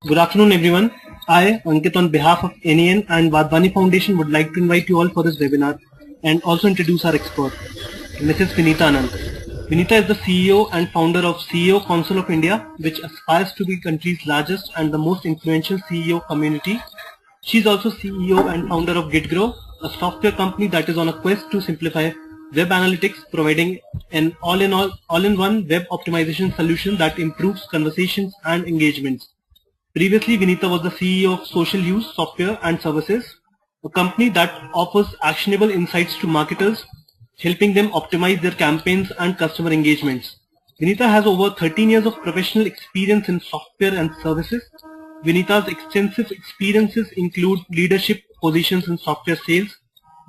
Good afternoon, everyone. I, Ankit, on behalf of NEN and Wadhwani Foundation, would like to invite you all for this webinar and also introduce our expert, Mrs. Vinita Ananth. Vinita is the CEO and founder of CEO Council of India, which aspires to be country's largest and the most influential CEO community. She is also CEO and founder of Gitgrow, a software company that is on a quest to simplify web analytics, providing an all-in-one web optimization solution that improves conversations and engagements. Previously, Vinita was the CEO of Social Use Software and Services, a company that offers actionable insights to marketers, helping them optimize their campaigns and customer engagements. Vinita has over 13 years of professional experience in software and services. Vinita's extensive experiences include leadership positions in software sales,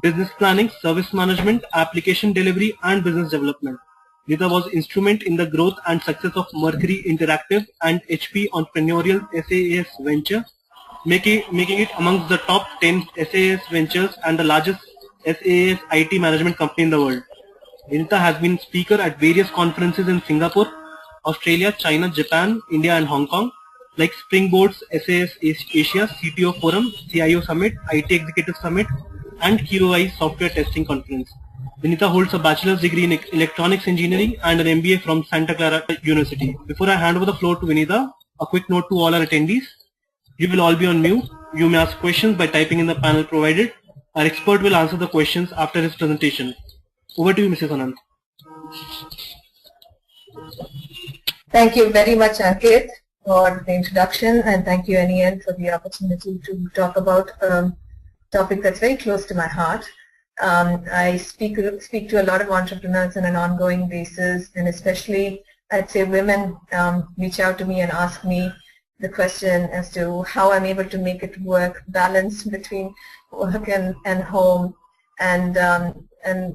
business planning, service management, application delivery, and business development. Vinita was instrumental in the growth and success of Mercury Interactive and HP Entrepreneurial SaaS venture, making it amongst the top 10 SaaS ventures and the largest SaaS IT management company in the world. Vinita has been speaker at various conferences in Singapore, Australia, China, Japan, India, and Hong Kong, like Springboard's SaaS Asia, CTO Forum, CIO Summit, IT Executive Summit, and QI Software Testing Conference. Vinita holds a bachelor's degree in electronics engineering and an MBA from Santa Clara University. Before I hand over the floor to Vinita, a quick note to all our attendees. You will all be on mute. You may ask questions by typing in the panel provided. Our expert will answer the questions after his presentation. Over to you, Mrs. Ananth. Thank you very much, Ankit, for the introduction, and thank you, NEN, for the opportunity to talk about a topic that's very close to my heart. I speak to a lot of entrepreneurs on an ongoing basis, and especially I'd say women reach out to me and ask me the question as to how I'm able to make it work, balance between work and home, and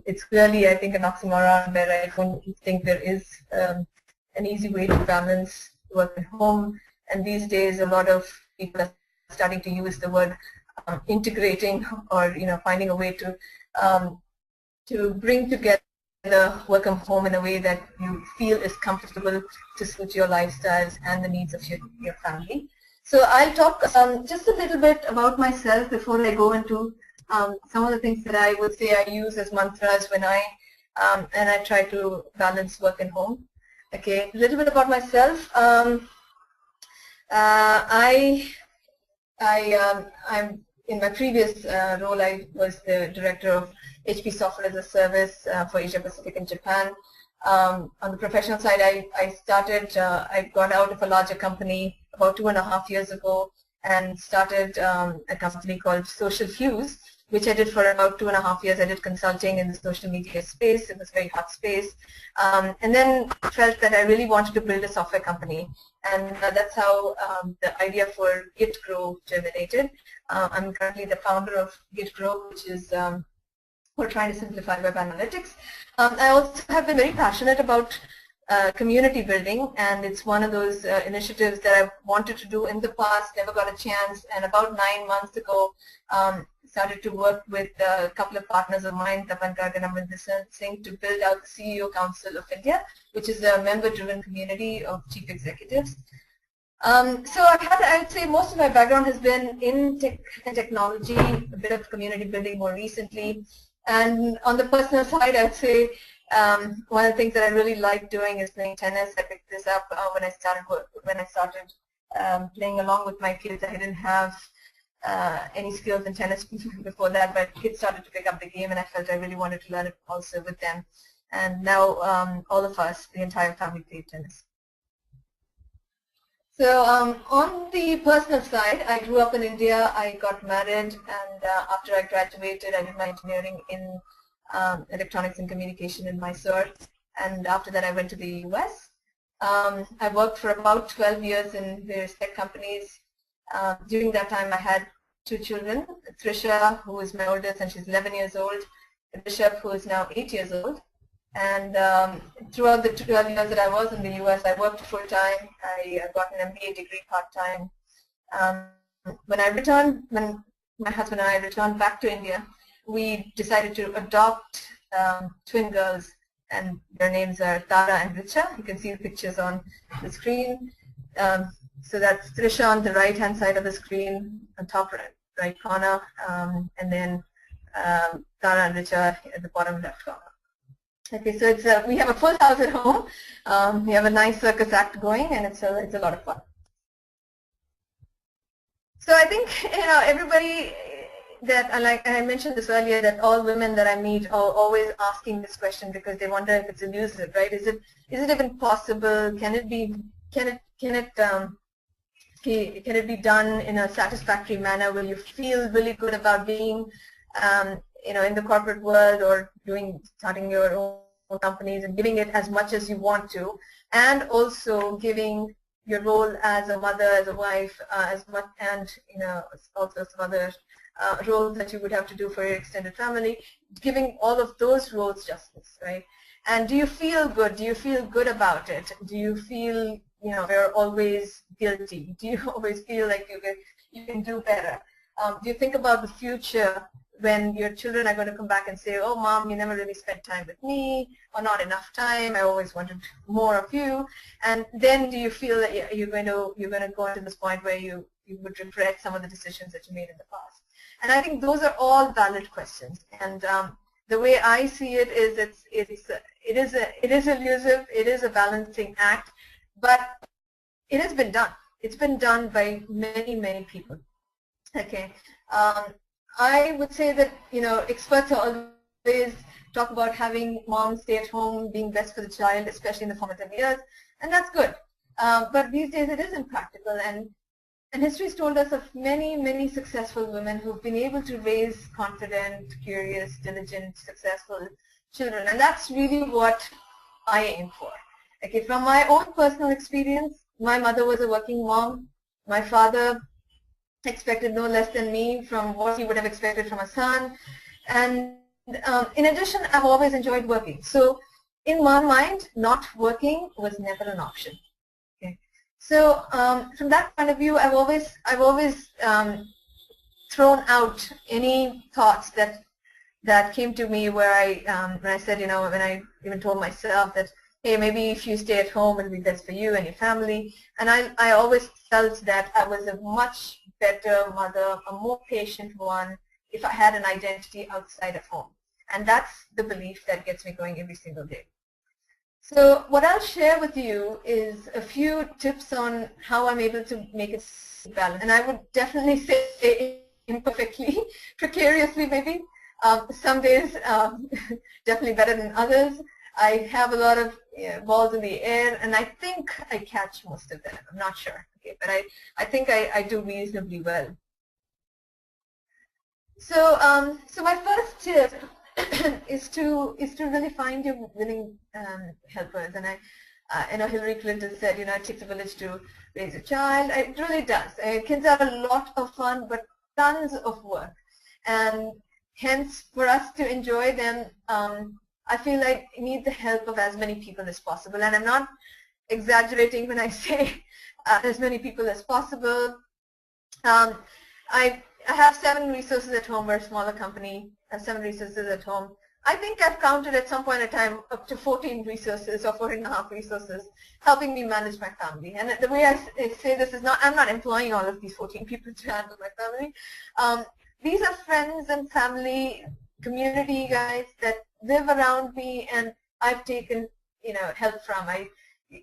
it's really, I think, an oxymoron where I don't think there is an easy way to balance work and home. And these days, a lot of people are starting to use the word integrating, or finding a way to bring together work and home in a way that you feel is comfortable to suit your lifestyles and the needs of your family. So I'll talk just a little bit about myself before I go into some of the things that I would say I use as mantras when I try to balance work and home. Okay, a little bit about myself. I'm in my previous role, I was the director of HP Software as a Service for Asia Pacific and Japan. On the professional side, I got out of a larger company about 2.5 years ago and started a company called Social Use, which I did for about 2.5 years. I did consulting in the social media space. It was a very hot space. And then felt that I really wanted to build a software company. And that's how the idea for Gitgrow germinated. I'm currently the founder of Gitgrow, which is we're trying to simplify web analytics. I also have been very passionate about community building, and it's one of those initiatives that I've wanted to do in the past, never got a chance, and about 9 months ago started to work with a couple of partners of mine, Tapan Garg and Amrita Singh, to build out the CEO Council of India, which is a member-driven community of chief executives. So I'd say most of my background has been in tech and technology, a bit of community building more recently. And on the personal side, I'd say one of the things that I really like doing is playing tennis. I picked this up when I started playing along with my kids. I didn't have any skills in tennis before that, but kids started to pick up the game, and I felt I really wanted to learn it also with them. And now all of us, the entire family, play tennis. So on the personal side, I grew up in India. I got married, and after I graduated, I did my engineering in electronics and communication in Mysore. And after that, I went to the US. I worked for about 12 years in various tech companies. During that time, I had 2 children, Trisha, who is my oldest, and she's 11 years old, Bishop, who is now 8 years old. And throughout the 12 years that I was in the US, I worked full-time. I got an MBA degree part-time. When my husband and I returned back to India, we decided to adopt twin girls, and their names are Tara and Richa. You can see the pictures on the screen. So that's Trisha on the right-hand side of the screen, on top right corner, and then Tara and Richa at the bottom left corner. Okay, so it's we have a full house at home. We have a nice circus act going, and it's a lot of fun. So I think everybody that, like I mentioned this earlier, that all women that I meet are always asking this question because they wonder if it's elusive, right? Is it even possible? Can it be done in a satisfactory manner? Will you feel really good about being in the corporate world or starting your own companies and giving it as much as you want to, and also giving your role as a mother, as a wife, as much, and also some other roles that you would have to do for your extended family, giving all of those roles justice, right? And do you feel good? Do you feel good about it? Do you feel you're always guilty? Do you always feel like you can do better? Do you think about the future when your children are going to come back and say, oh, Mom, you never really spent time with me, or not enough time, I always wanted more of you? And then do you feel that you're going to go into this point where you would regret some of the decisions that you made in the past? And I think those are all valid questions. And the way I see it is it is elusive, it is a balancing act, but it has been done. It's been done by many, many people. Okay. I would say that experts always talk about having moms stay at home, being best for the child, especially in the formative years, and that's good. But these days it isn't practical, and history's told us of many, many successful women who've been able to raise confident, curious, diligent, successful children, and that's really what I aim for. Okay, from my own personal experience, my mother was a working mom. My father expected no less than me from what he would have expected from a son. And in addition, I've always enjoyed working. So in my mind, not working was never an option. Okay. So from that point of view, I've always thrown out any thoughts that came to me where when I said, when I even told myself that, hey, maybe if you stay at home, it'll be best for you and your family. And I always felt that I was a much better mother, a more patient one, if I had an identity outside of home. And that's the belief that gets me going every single day. So what I'll share with you is a few tips on how I'm able to make it balanced. And I would definitely say imperfectly, precariously maybe. Some days definitely better than others. I have a lot of balls in the air, and I think I catch most of them. I'm not sure, okay, but I think I do reasonably well. So so my first tip is to really find your willing helpers. And I know Hillary Clinton said, it takes a village to raise a child. It really does. Kids are a lot of fun, but tons of work, and hence for us to enjoy them, I feel like I need the help of as many people as possible. And I'm not exaggerating when I say as many people as possible. I have 7 resources at home. We're a smaller company. I have 7 resources at home. I think I've counted at some point in time up to 14 resources or 14.5 resources helping me manage my family. And the way I say this is I'm not employing all of these 14 people to handle my family. These are friends and family, community guys that live around me, and I've taken help from.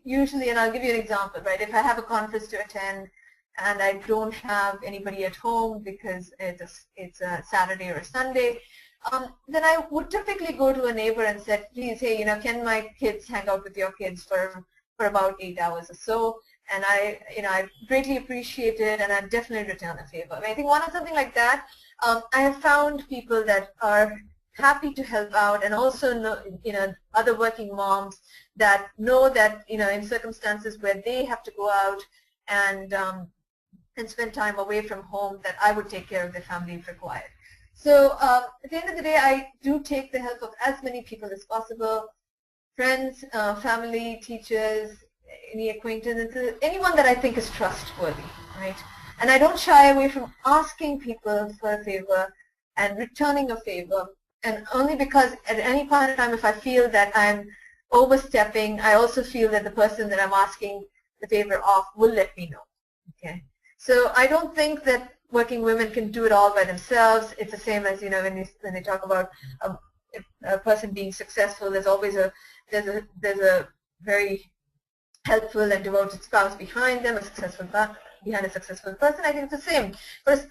Usually, and I'll give you an example, right? If I have a conference to attend and I don't have anybody at home because it's a Saturday or a Sunday, then I would typically go to a neighbor and say, please, hey, can my kids hang out with your kids for about 8 hours or so? And I greatly appreciate it, and I definitely return a favor. I think something like that. I have found people that are happy to help out, and also know, other working moms that know that, in circumstances where they have to go out and spend time away from home, that I would take care of their family if required. So at the end of the day, I do take the help of as many people as possible, friends, family, teachers, any acquaintances, anyone that I think is trustworthy, right? And I don't shy away from asking people for a favor and returning a favor, and only because at any point in time, if I feel that I'm overstepping, I also feel that the person that I'm asking the favor of will let me know. Okay, so I don't think that working women can do it all by themselves. It's the same as, when they talk about a person being successful, there's always there's a very helpful and devoted spouse behind them, behind a successful person. I think it's the same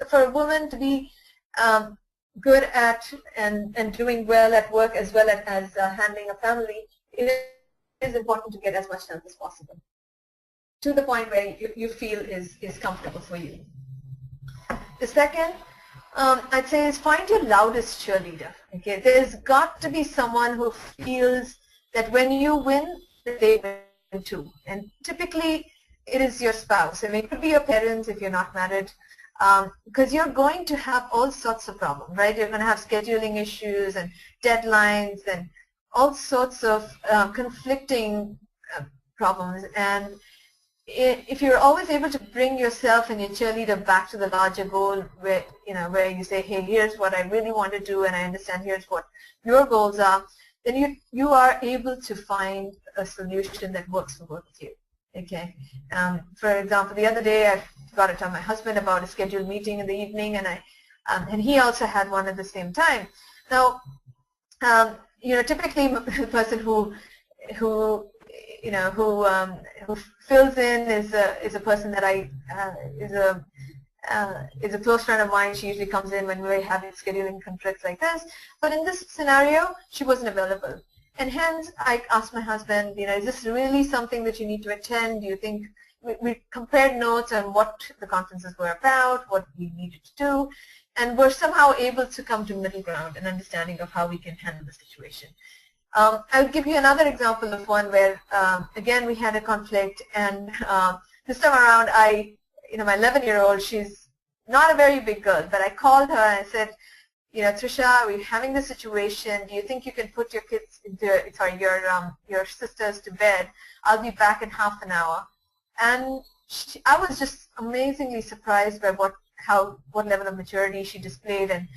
for a woman to be good at and doing well at work as well as handling a family. It is important to get as much help as possible, to the point where you feel is comfortable for you. The second, I'd say, is find your loudest cheerleader. Okay, there's got to be someone who feels that when you win, they win too. And typically, it is your spouse. I mean, it could be your parents if you're not married, because you're going to have all sorts of problems, right? You're going to have scheduling issues and deadlines and all sorts of conflicting problems. And if you're always able to bring yourself and your cheerleader back to the larger goal, where you say, hey, here's what I really want to do, and I understand here's what your goals are, then you are able to find a solution that works for both of you. Okay. For example, the other day I got to tell my husband about a scheduled meeting in the evening, and he also had one at the same time. Now, typically the person who fills in is a person that is a close friend of mine. She usually comes in when we're having scheduling conflicts like this. But in this scenario, she wasn't available. And hence, I asked my husband, is this really something that you need to attend? Do you think, we compared notes on what the conferences were about, what we needed to do, and we're somehow able to come to middle ground and understanding of how we can handle the situation. I'll give you another example of one where, again, we had a conflict, and this time around, my 11-year-old, she's not a very big girl, but I called her and I said, Trisha, we're having this situation. Do you think you can put your sisters to bed? I'll be back in half an hour. And I was just amazingly surprised by what level of maturity she displayed, and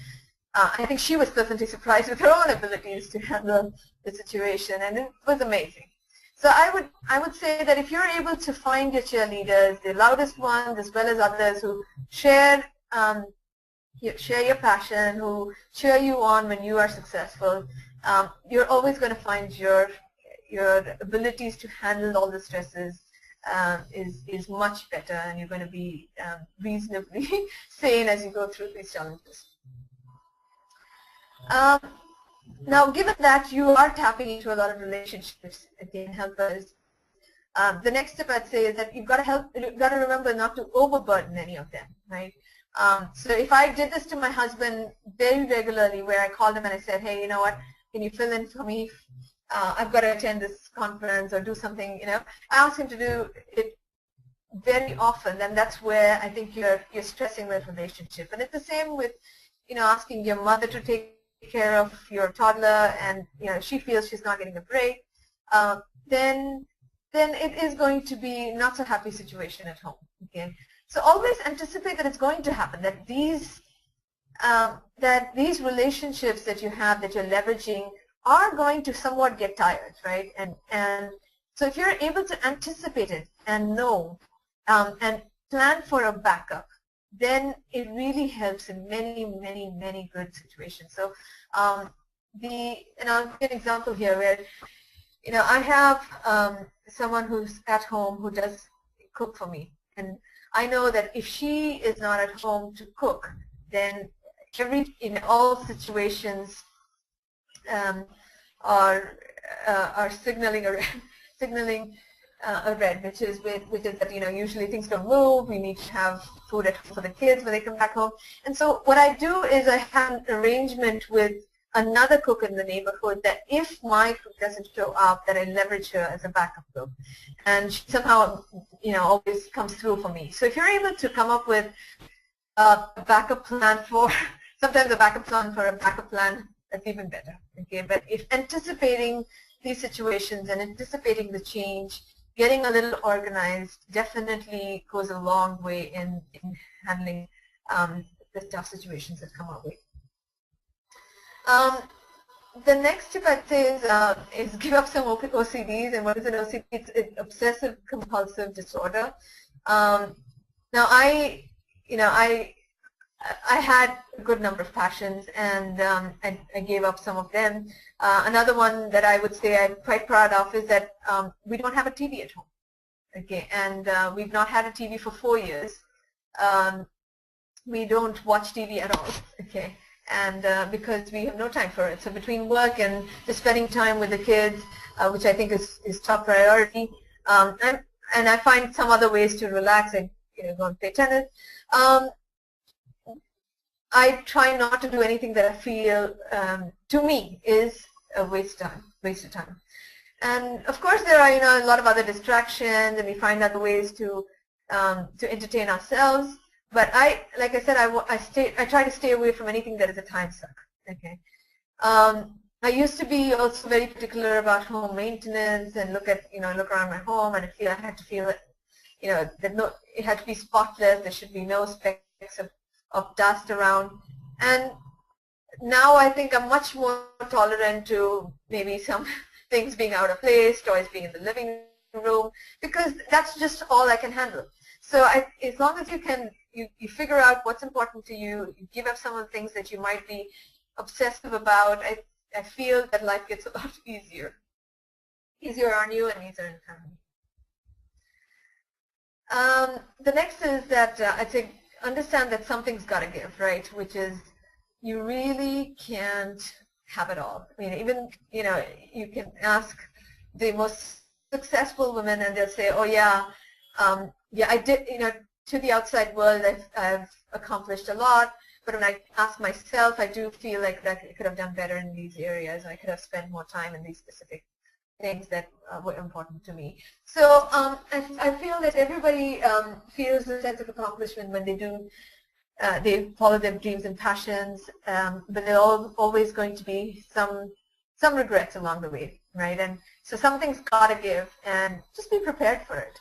I think she was pleasantly surprised with her own abilities to handle the situation, and it was amazing. So I would say that if you're able to find your cheerleaders, the loudest ones as well as others who share your passion, who cheer you on when you are successful, you're always going to find your abilities to handle all the stresses is much better, and you're going to be reasonably sane as you go through these challenges. Now, given that you are tapping into a lot of relationships, again, helpers, the next step I'd say is that you've got to remember not to overburden any of them, right? So if I did this to my husband very regularly, where I called him and I said, hey, you know what, can you fill in for me? I've got to attend this conference or do something, I asked him to do it very often, then that's where I think you're stressing the relationship. And it's the same with, asking your mother to take care of your toddler, and she feels she's not getting a break, then it is going to be not so happy situation at home. Okay, so always anticipate that it's going to happen, that these relationships that you have, that you're leveraging, are going to somewhat get tired, right? And so if you're able to anticipate it and know and plan for a backup, then it really helps in many, many, many good situations. So I'll give an example here where, I have someone who's at home who does cook for me, and I know that if she is not at home to cook, then in all situations are signaling a red, which is that usually things don't move. We need to have food at home for the kids when they come back home. And so what I do is I have an arrangement with another cook in the neighborhood that if my cook doesn't show up, that I leverage her as a backup cook, and she somehow always comes through for me. So if you're able to come up with a backup plan for sometimes a backup plan for a backup plan, that's even better. Okay, but if anticipating these situations and anticipating the change, getting a little organized definitely goes a long way in handling the tough situations that come our way. The next tip I'd say is give up some OCDs. And what is an OCD? It's obsessive compulsive disorder. Now I had a good number of passions, and I gave up some of them. Another one that I would say I'm quite proud of is that we don't have a TV at home. Okay, and we've not had a TV for 4 years. We don't watch TV at all. Okay, and because we have no time for it. So between work and just spending time with the kids, which I think is top priority, and I find some other ways to relax, and go and play tennis. I try not to do anything that I feel, to me, is a waste of time. And of course, there are a lot of other distractions, and we find other ways to entertain ourselves. But like I said, I try to stay away from anything that is a time suck. Okay. I used to be also very particular about home maintenance and look around my home, and I had to feel that it had to be spotless. There should be no specks of dust around. And now I think I'm much more tolerant to maybe some things being out of place, toys being in the living room, because that's just all I can handle. So as long as you figure out what's important to you, you give up some of the things that you might be obsessive about, I feel that life gets a lot easier. Easier on you and easier in family. The next is that I'd say understand that something's got to give, right? Which is you really can't have it all. I mean, even you can ask the most successful women, and they'll say, "Oh yeah, I did." To the outside world, I've accomplished a lot. But when I ask myself, I do feel like that I could have done better in these areas. I could have spent more time in these specific things that were important to me. So I feel that everybody feels a sense of accomplishment when they follow their dreams and passions, but there are always going to be some regrets along the way, right? And so something's got to give, and just be prepared for it.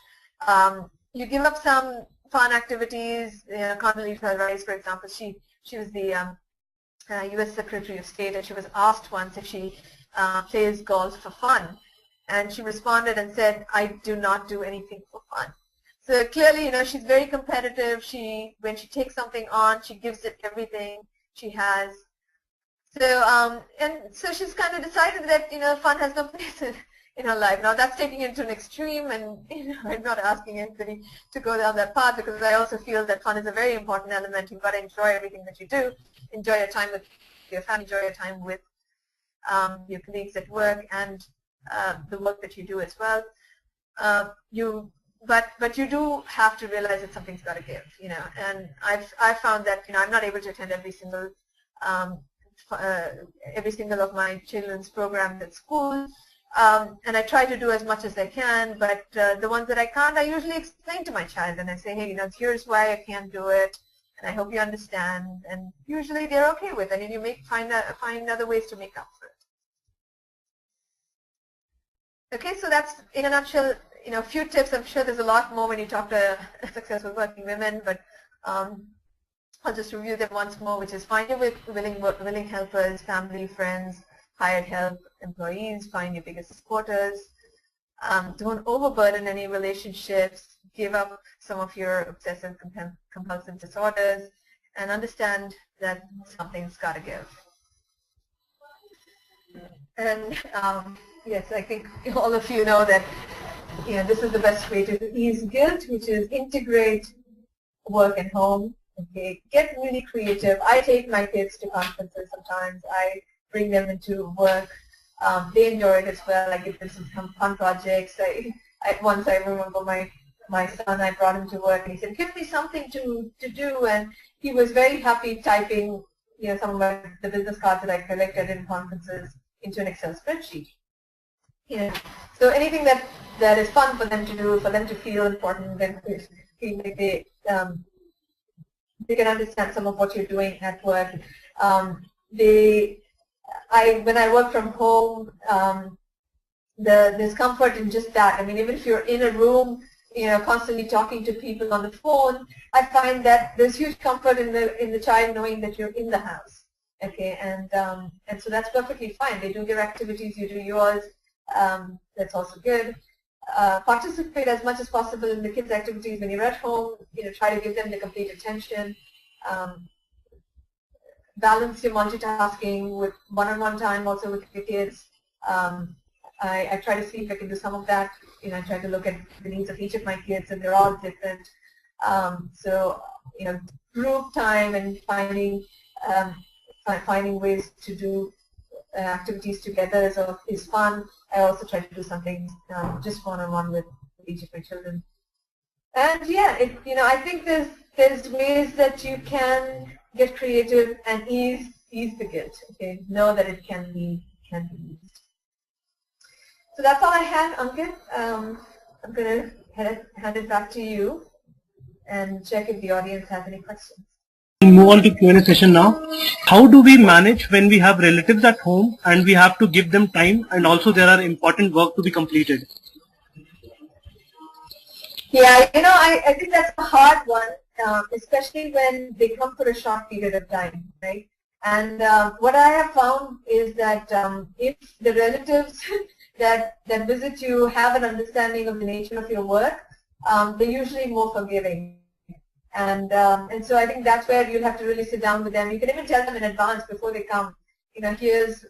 You give up some fun activities. Condoleezza Rice, for example, she was the U.S. Secretary of State, and she was asked once if she plays golf for fun. And she responded and said, "I do not do anything for fun." So clearly, she's very competitive. When she takes something on, she gives it everything she has. So and so she's kind of decided that fun has no place in her life. Now that's taking it to an extreme, and I'm not asking anybody to go down that path, because I also feel that fun is a very important element. You've got to enjoy everything that you do. Enjoy your time with your family. Enjoy your time with your colleagues at work, and the work that you do as well. But you do have to realize that something's got to give, And I've found that I'm not able to attend every single of my children's programs at school, and I try to do as much as I can. But the ones that I can't, I usually explain to my child, and I say, "Hey, here's why I can't do it, and I hope you understand." And usually they're okay with it, and you find other ways to make up for it. Okay, so that's in a nutshell. A few tips. I'm sure there's a lot more when you talk to successful working women, but I'll just review them once more, which is find your willing helpers, family, friends, hired help, employees, find your biggest supporters. Don't overburden any relationships. Give up some of your obsessive compulsive disorders, and understand that something's got to give. And yes, I think all of you know that this is the best way to ease guilt, which is integrate work and home. Okay, get really creative. I take my kids to conferences sometimes. I bring them into work. They enjoy it as well. I give them some fun projects. Once I remember my son, I brought him to work, and he said, "Give me something to do," and he was very happy typing some of the business cards that I collected in conferences into an Excel spreadsheet. So anything that is fun for them to do, for them to feel important, and feel like they can understand some of what you're doing at work. When I work from home, there's comfort in just that. I mean, even if you're in a room, constantly talking to people on the phone, I find that there's huge comfort in the child knowing that you're in the house. Okay, and so that's perfectly fine. They do their activities, you do yours. That's also good. participate as much as possible in the kids' activities when you're at home. Try to give them the complete attention. Balance your multitasking with one-on-one time also with the kids. I try to see if I can do some of that. I try to look at the needs of each of my kids, and they're all different. So group time and finding ways to do activities together is fun. I also try to do something just one-on-one with each of my children. And yeah, I think there's ways that you can get creative and ease the guilt. Okay, know that it can be used. So that's all I had, Ankit. I'm going to hand it back to you and check if the audience has any questions. We'll move on to Q&A session now. How do we manage when we have relatives at home and we have to give them time, and also there are important work to be completed? Yeah, I think that's a hard one, especially when they come for a short period of time, right? And what I have found is that if the relatives that visit you have an understanding of the nature of your work, they're usually more forgiving. And so I think that's where you'll have to really sit down with them. You can even tell them in advance before they come, here's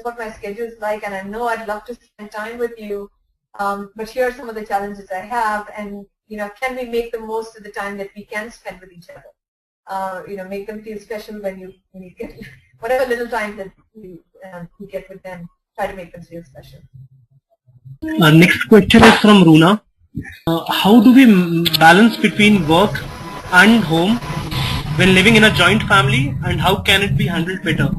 what my schedule is like, and I know I'd love to spend time with you, but here are some of the challenges I have, and can we make the most of the time that we can spend with each other? Make them feel special when you get whatever little time that you get with them. Try to make them feel special. Next question is from Runa. How do we balance between work and home when living in a joint family, and how can it be handled better?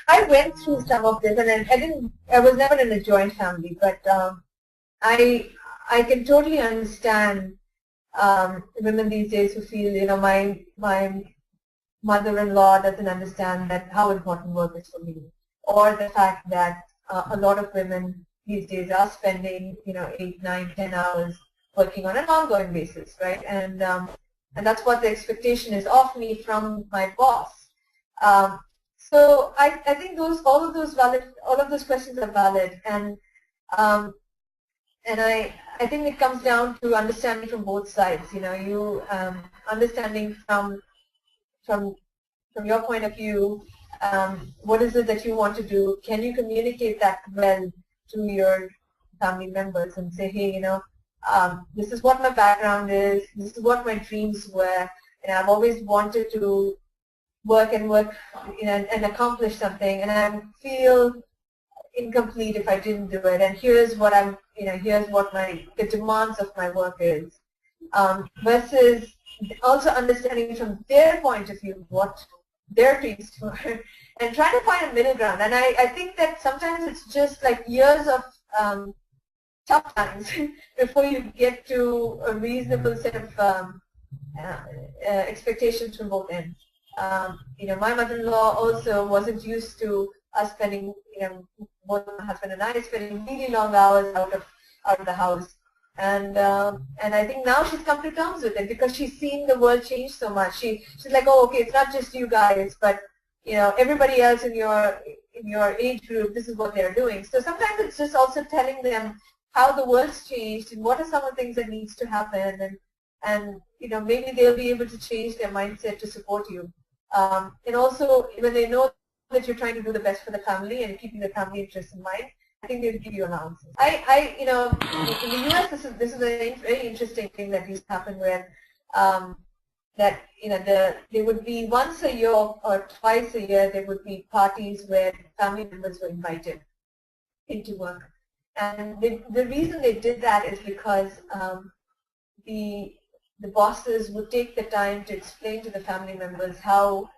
I went through some of this, and I was never in a joint family, but I can totally understand women these days who feel, my mother-in-law doesn't understand how important work is for me, or the fact that a lot of women these days are spending 8, 9, 10 hours working on an ongoing basis, right? And that's what the expectation is of me from my boss. So I think all of those questions are valid, and I think it comes down to understanding from both sides. You understanding from your point of view, what is it that you want to do? Can you communicate that well to your family members and say, hey, this is what my background is, this is what my dreams were, and I've always wanted to work and accomplish something, and I feel incomplete if I didn't do it, and here's what the demands of my work is, versus also understanding from their point of view what their dreams were, and trying to find a middle ground. And I think that sometimes it's just like years of tough times before you get to a reasonable set of expectations from both ends. My mother-in-law also wasn't used to us spending, both my husband and I spending really long hours out of the house, and I think now she's come to terms with it because she's seen the world change so much. She's like, oh, okay, it's not just you guys, but everybody else in your age group, this is what they're doing. So sometimes it's just also telling them how the world's changed and what are some of the things that needs to happen, and maybe they'll be able to change their mindset to support you. And also, when they know that you're trying to do the best for the family and keeping the family interests in mind, I think they'll give you allowances. In the US, this is a very interesting thing that used to happen where there would be once a year or twice a year there would be parties where family members were invited into work, and the reason they did that is because the bosses would take the time to explain to the family members how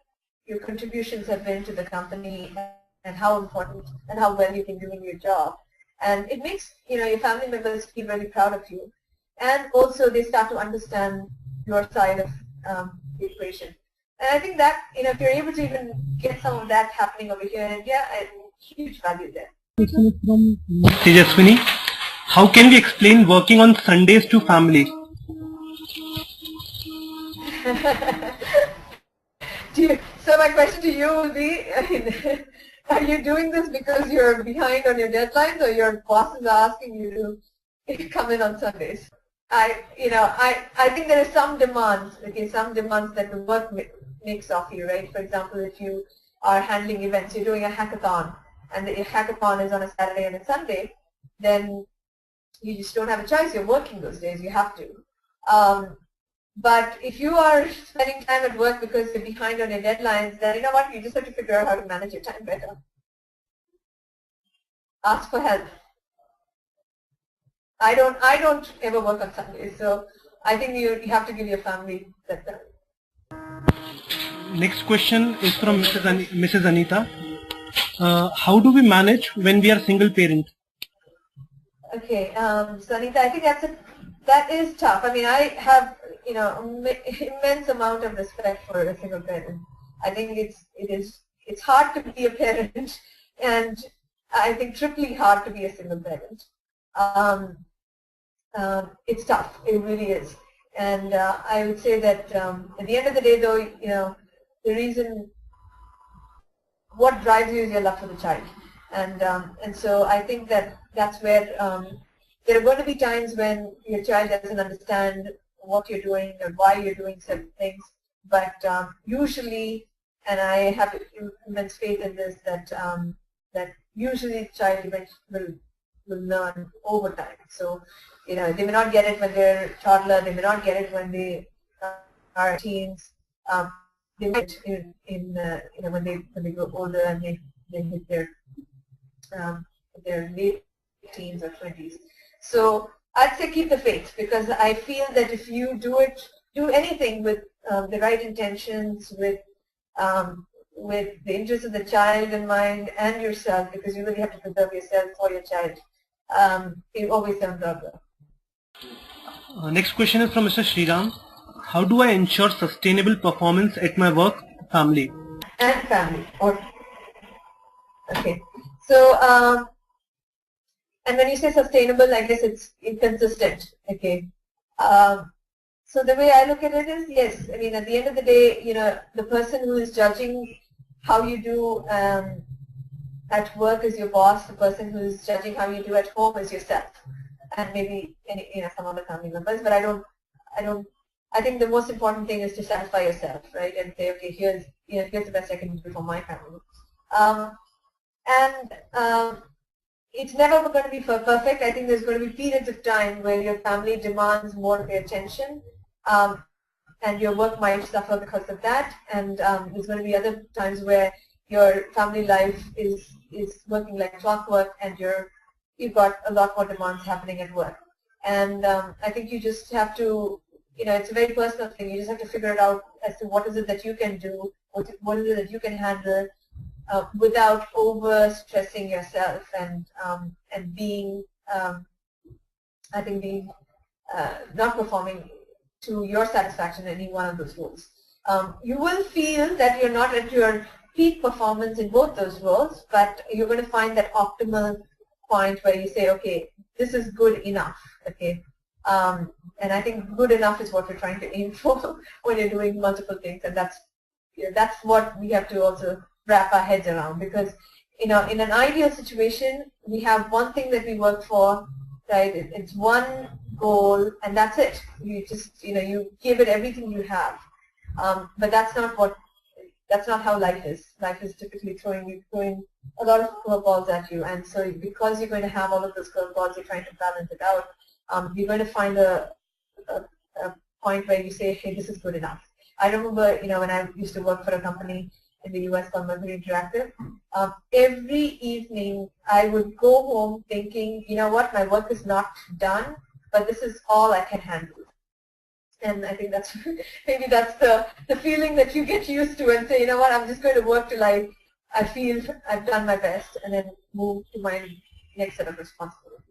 your contributions have been to the company and how important and how well you've been doing your job. And it makes your family members feel really proud of you. And also they start to understand your side of the equation. And I think that if you're able to even get some of that happening over here in India, huge value there. Question is from Tejaswini. How can we explain working on Sundays to family? So my question to you will be, Are you doing this because you're behind on your deadlines, or your bosses are asking you to come in on Sundays? I think there are some demands, some demands that the work makes of you, right? For example, if you are handling events, you're doing a hackathon, and the hackathon is on a Saturday and a Sunday, then you just don't have a choice. You're working those days. You have to. But if you are spending time at work because you're behind on your deadlines, then you know what? You just have to figure out how to manage your time better. Ask for help. I don't ever work on Sundays, so I think you have to give your family that time. Next question is from Mrs. Anita. How do we manage when we are single parent? Okay, so Anita, I think that is tough. I mean, I have immense amount of respect for a single parent. I think it's hard to be a parent, and I think triply hard to be a single parent. It's tough. It really is. And I would say that at the end of the day, though, the reason, what drives you is your love for the child. And so I think that's where there are going to be times when your child doesn't understand what you're doing or why you're doing certain things. But usually, and I have immense faith in this, that usually the child will learn over time. So, they may not get it when they're a toddler, they may not get it when they are teens. They might when they grow older and they hit their late teens or 20s. So I'd say keep the faith, because I feel that if you do anything with the right intentions, with the interest of the child in mind and yourself, because you really have to preserve yourself for your child, it always turns out well. Next question is from Mr. Sriram. How do I ensure sustainable performance at my work, family? And family. Okay. So, and when you say sustainable, I guess it's inconsistent. Okay. So the way I look at it is, yes, I mean, at the end of the day, the person who is judging how you do at work is your boss. The person who is judging how you do at home is yourself, and maybe some other family members. But I think the most important thing is to satisfy yourself, right? And say, okay, here's the best I can do for my family. It's never going to be perfect. I think there's going to be periods of time where your family demands more of your attention, and your work might suffer because of that. And there's going to be other times where your family life is working like clockwork, and you've got a lot more demands happening at work. And I think you just have to, it's a very personal thing. You just have to figure it out as to what is it that you can do, what is it that you can handle, without over stressing yourself and being, I think, being not performing to your satisfaction in any one of those roles. You will feel that you're not at your peak performance in both those roles, but you're going to find that optimal point where you say, okay, this is good enough. Okay. And I think good enough is what we're trying to aim for when you're doing multiple things, and that's what we have to also wrap our heads around, because in an ideal situation we have one thing that we work for, right? It's one goal, and that's it. You just you give it everything you have, but that's not how life is. Life is typically throwing a lot of curveballs at you, and so because you're going to have all of those curveballs, you're trying to balance it out. You're going to find a point where you say, hey, this is good enough. I remember, when I used to work for a company in the US called Mercury Interactive, every evening I would go home thinking, you know what, my work is not done, but this is all I can handle. And I think that's maybe that's the feeling that you get used to, and say, you know what, I'm just going to work till I feel I've done my best, and then move to my next set of responsibilities.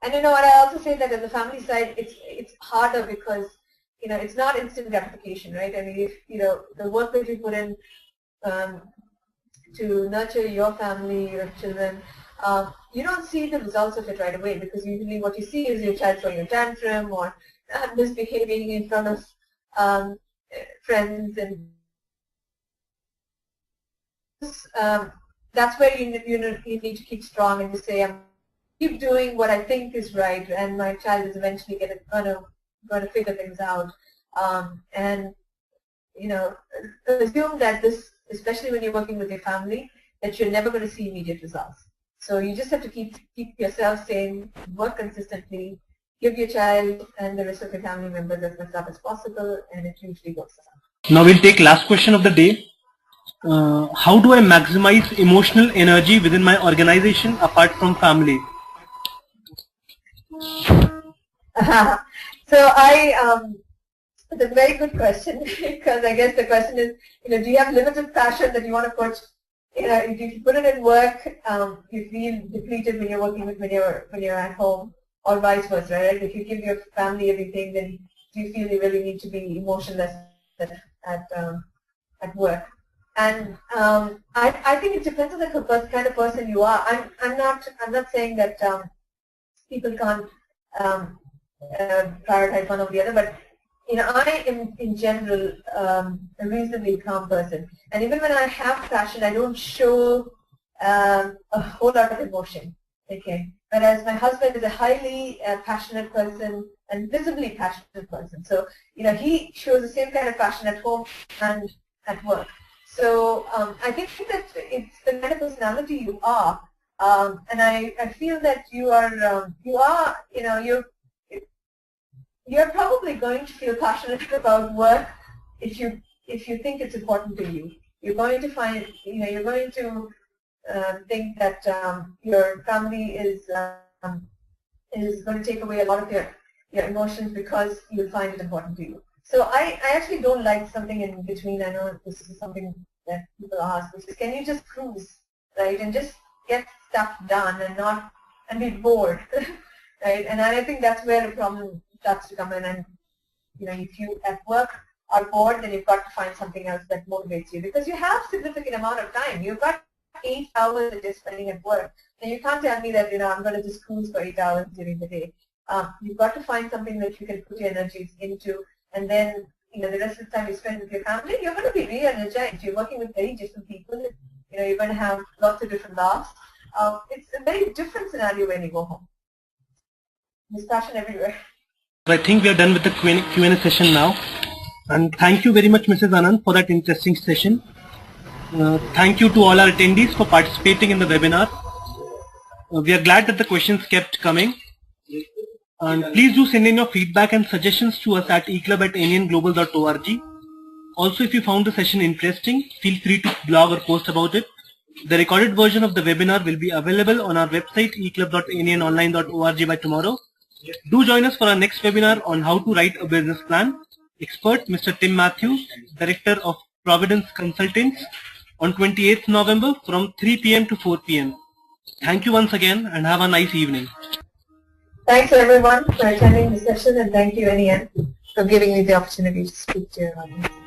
And what, I also say that on the family side, it's harder because it's not instant gratification, right? I mean, if the work that you put in to nurture your family, your children, you don't see the results of it right away, because usually what you see is your child throwing a tantrum or misbehaving in front of friends, and that's where you need to keep strong and just say, I'm keep doing what I think is right, and my child is eventually going to figure things out. And assume that this, especially when you're working with your family, that you're never going to see immediate results. So you just have to keep yourself sane, work consistently, give your child and the rest of your family members as much love as possible, and it usually works out. Now we'll take last question of the day. How do I maximize emotional energy within my organization apart from family? So it's a very good question, because I guess the question is, do you have limited passion that you want to put? If you put it in work, you feel depleted when you're working when you're at home, or vice versa, right? If you give your family everything, then do you feel you really need to be emotionless at work? And I think it depends on the kind of person you are. I'm not saying that people can't prioritize one over the other, but I am in general a reasonably calm person, and even when I have passion, I don't show a whole lot of emotion. Okay, whereas my husband is a highly passionate person and visibly passionate person. So he shows the same kind of passion at home and at work. So I think that it's the kind of personality you are, and I feel that you're probably going to feel passionate about work if you think it's important to you. You're going to find, you're going to think that your family is going to take away a lot of your emotions because you find it important to you. So I actually don't like something in between. I know this is something that people ask, which is, can you just cruise, right, and just get stuff done and be bored, right? And I think that's where the problem starts to come in. And if you at work are bored, then you've got to find something else that motivates you, because you have significant amount of time. You've got 8 hours that you're spending at work, and you can't tell me that I'm going to just cruise for 8 hours during the day. You've got to find something that you can put your energies into, and then the rest of the time you spend with your family, you're going to be re-energized. You're working with very different people. You're going to have lots of different laughs. It's a very different scenario when you go home. There's passion everywhere. I think we are done with the Q&A session now. And thank you very much, Mrs. Ananth, for that interesting session. Thank you to all our attendees for participating in the webinar. We are glad that the questions kept coming. And please do send in your feedback and suggestions to us at eclub@nenglobal.org. Also, if you found the session interesting, feel free to blog or post about it. The recorded version of the webinar will be available on our website eclub.nenonline.org by tomorrow. Do join us for our next webinar on how to write a business plan. Expert Mr. Tim Matthews, Director of Providence Consultants, on 28th November from 3 p.m. to 4 p.m. Thank you once again and have a nice evening. Thanks everyone for attending the session, and thank you NEN for giving me the opportunity to speak to your audience.